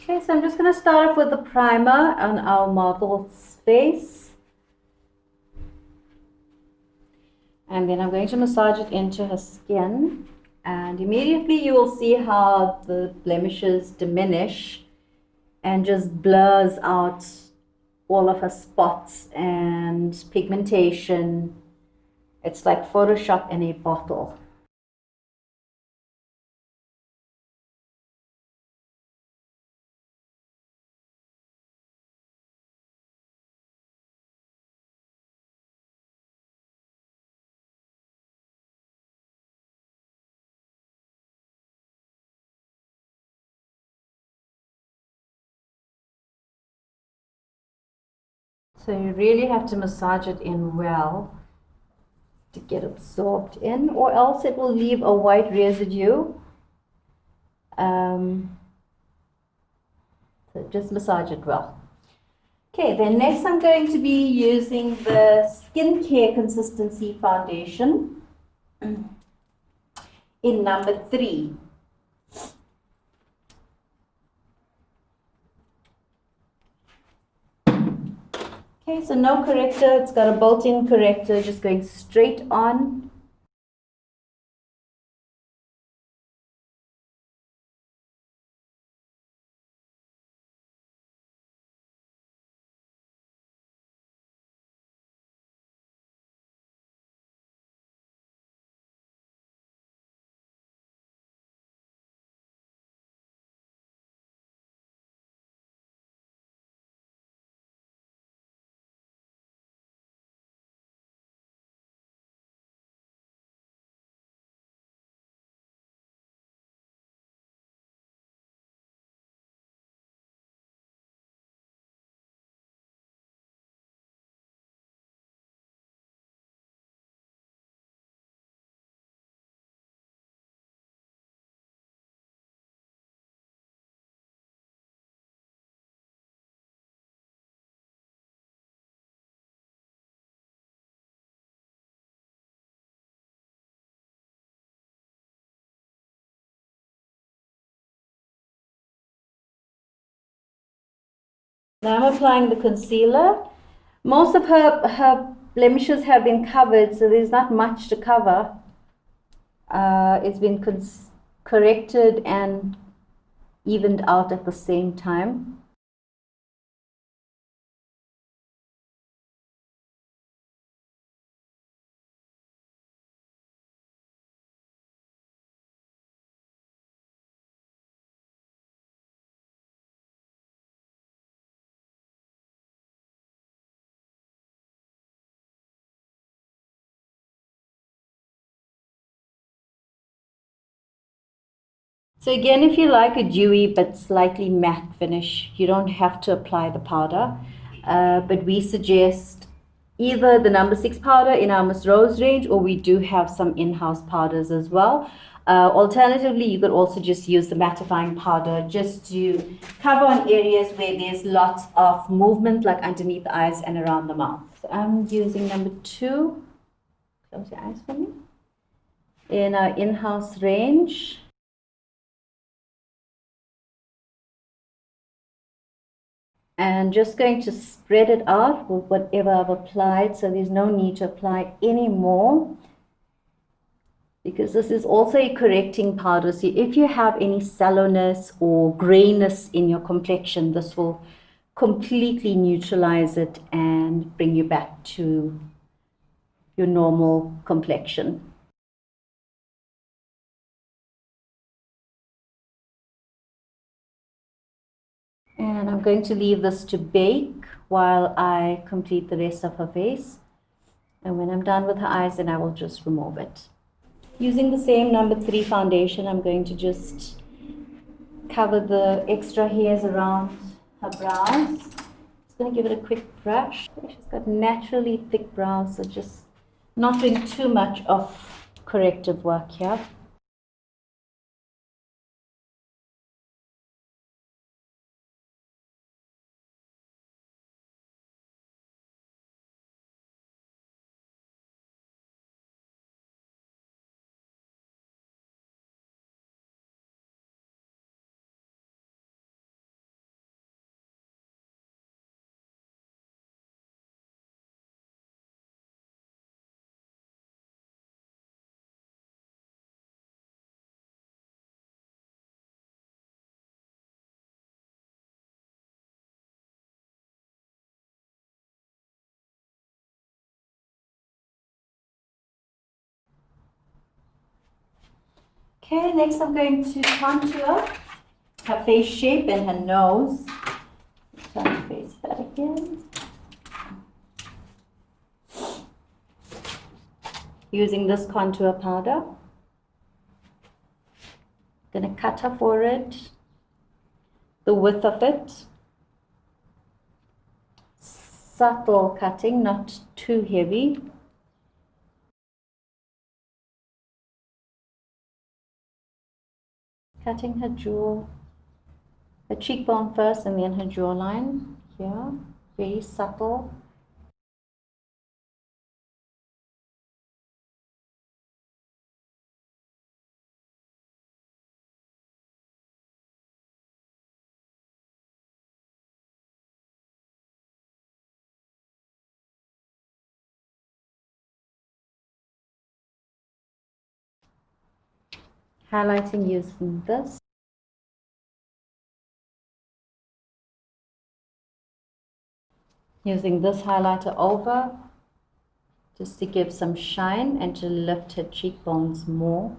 Okay, so I'm just going to start off with the primer on our model's face. And then I'm going to massage it into her skin. And immediately you will see how the blemishes diminish and just blurs out all of her spots and pigmentation. It's like Photoshop in a bottle. So you really have to massage it in well to get absorbed in, or else it will leave a white residue. So just massage it well. Okay, then next I'm going to be using the Skincare Consistency Foundation in number 3. Okay, so no corrector, it's got a built-in corrector, just going straight on. Now I'm applying the concealer. Most of her blemishes have been covered, so there's not much to cover. It's been corrected and evened out at the same time. So again, if you like a dewy but slightly matte finish, you don't have to apply the powder, but we suggest either the number 6 powder in our Miss Rose range, or we do have some in-house powders as well. Alternatively, you could also just use the mattifying powder just to cover on areas where there's lots of movement, like underneath the eyes and around the mouth. So I'm using number 2, close your eyes for me, in our in-house range. And just going to spread it out with whatever I've applied, so there's no need to apply any more, because this is also a correcting powder. So if you have any sallowness or grayness in your complexion, this will completely neutralize it and bring you back to your normal complexion. And I'm going to leave this to bake while I complete the rest of her face. And when I'm done with her eyes, then I will just remove it. Using the same number 3 foundation, I'm going to just cover the extra hairs around her brows. Just going to give it a quick brush. She's got naturally thick brows, so just not doing too much of corrective work here. Okay, next I'm going to contour her face shape and her nose. Turn to face that again. Using this contour powder. Gonna cut her forehead, the width of it. Subtle cutting, not too heavy. Cutting her jaw, her cheekbone first and then her jawline here, very subtle. Highlighting using this. Using this highlighter over just to give some shine and to lift her cheekbones more.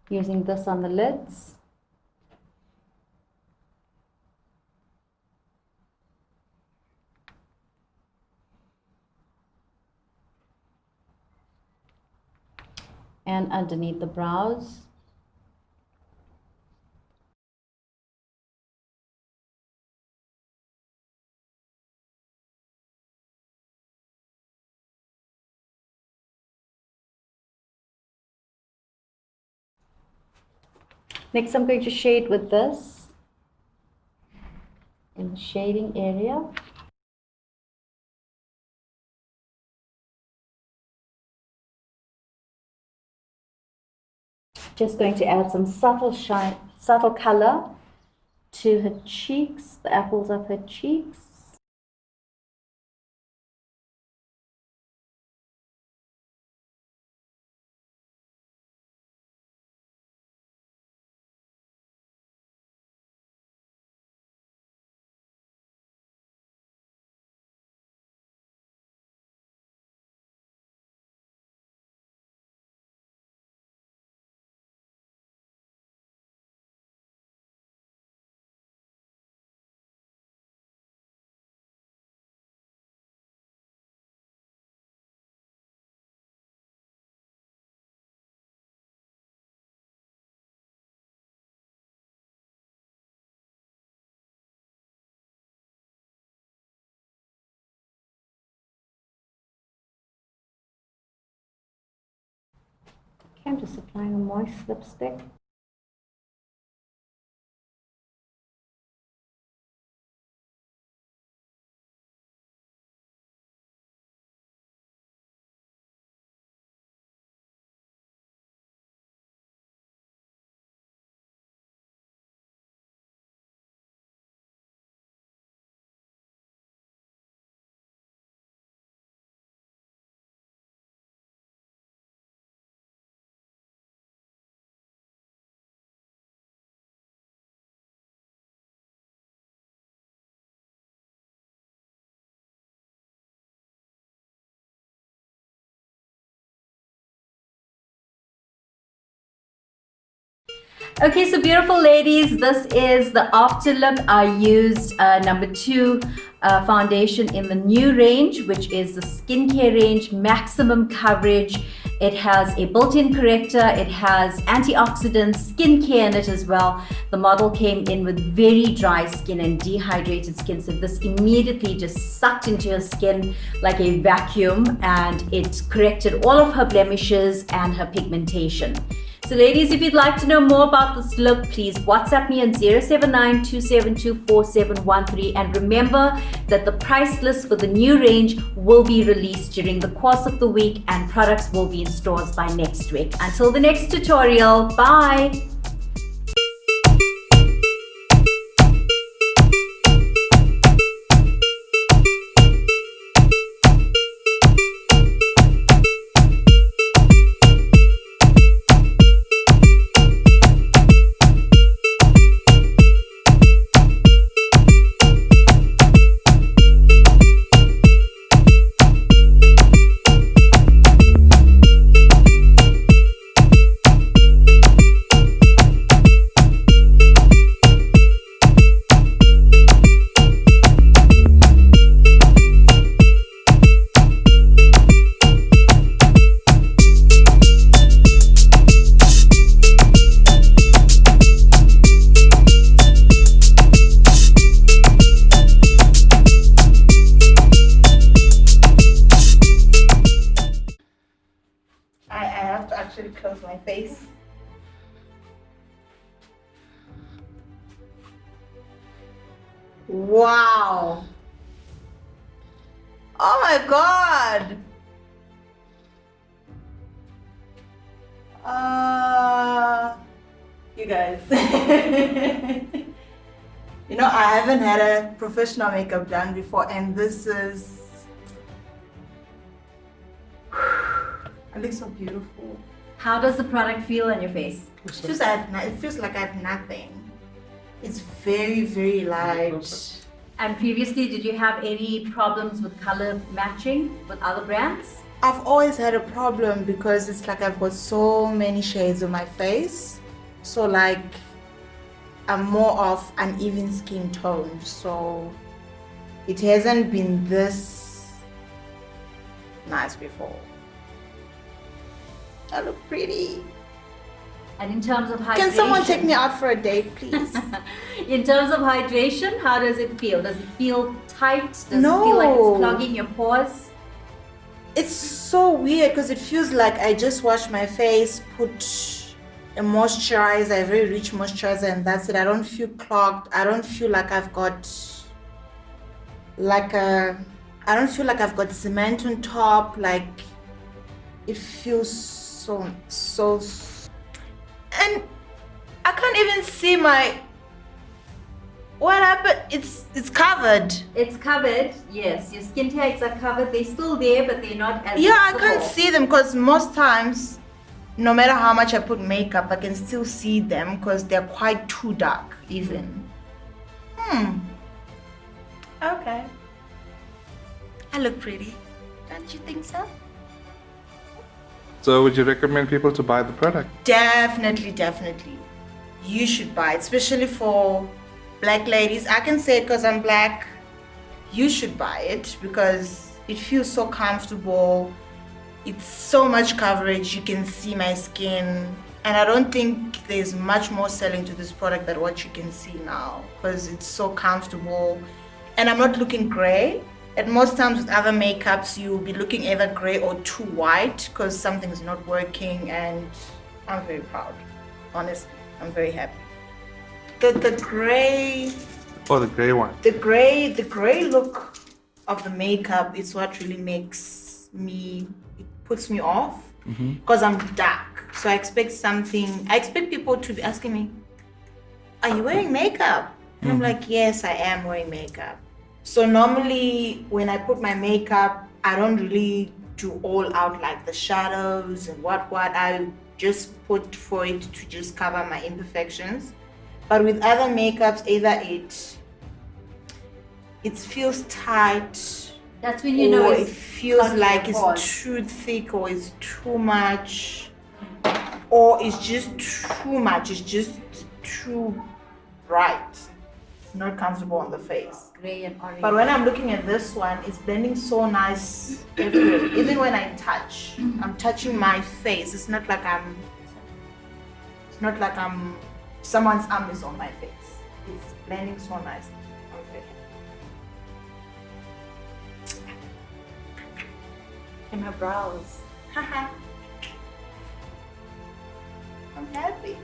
Using this on the lids. And underneath the brows. Next, I'm going to shade with this in the shading area. Just going to add some subtle shine, subtle color to her cheeks, the apples of her cheeks. Okay, I'm just applying a moist lipstick. Okay, so beautiful ladies, this is the after look. I used number 2 foundation in the new range, which is the skincare range, maximum coverage. It has a built-in corrector, it has antioxidants, skincare in it as well. The model came in with very dry skin and dehydrated skin, so this immediately just sucked into her skin like a vacuum, and it corrected all of her blemishes and her pigmentation. So ladies, if you'd like to know more about this look, please WhatsApp me on 079-272-4713. And remember that the price list for the new range will be released during the course of the week, and products will be in stores by next week. Until the next tutorial, bye! Wow. Oh my God. You guys. You know, I haven't had a professional makeup done before, and this is. It looks so beautiful. How does the product feel on your face? It feels like I have nothing. It's very, very light. And previously, did you have any problems with color matching with other brands? I've always had a problem because it's like I've got so many shades on my face. So like I'm more of an even skin tone. So it hasn't been this nice before. I look pretty. And in terms of hydration, Can someone take me out for a date, please? in terms of hydration, how does it feel? Does it feel tight? Does No. it feel like it's clogging your pores? It's so weird because it feels like I just washed my face, put a moisturizer, a very rich moisturizer, and that's it. I don't feel clogged. I don't feel like I've got cement on top. Like it feels so and I can't even see what happened. It's covered. It's covered, yes. Your skin tags are covered. They're still there, but they're not as Yeah, I visible. can't see them because most times, no matter how much I put makeup, I can still see them because they're quite too dark even. Okay. I look pretty. Don't you think so? So would you recommend people to buy the product? Definitely. You should buy it, especially for black ladies. I can say it because I'm black. You should buy it because it feels so comfortable. It's so much coverage. You can see my skin. And I don't think there's much more selling to this product than what you can see now because it's so comfortable. And I'm not looking gray. And most times with other makeups, you'll be looking either gray or too white because something's not working, and I'm very proud. Honestly, I'm very happy. The gray, Oh, the gray one. the gray look of the makeup is what really it puts me off because I'm dark. So I expect people to be asking me, are you wearing makeup? And I'm like, yes, I am wearing makeup. So normally when I put my makeup, I don't really do all out like the shadows and what. I just put for it to just cover my imperfections. But with other makeups, either it feels tight, That's when you know or it's it feels clogging like your it's pores. too thick, or it's too much, or it's just too much. It's just too bright. It's not comfortable on the face. Gray and orange. But when I'm looking at this one, it's blending so nice everywhere. Even when I touch, I'm touching my face. It's not like someone's arm is on my face. It's blending so nicely. And my brows. Haha. I'm happy.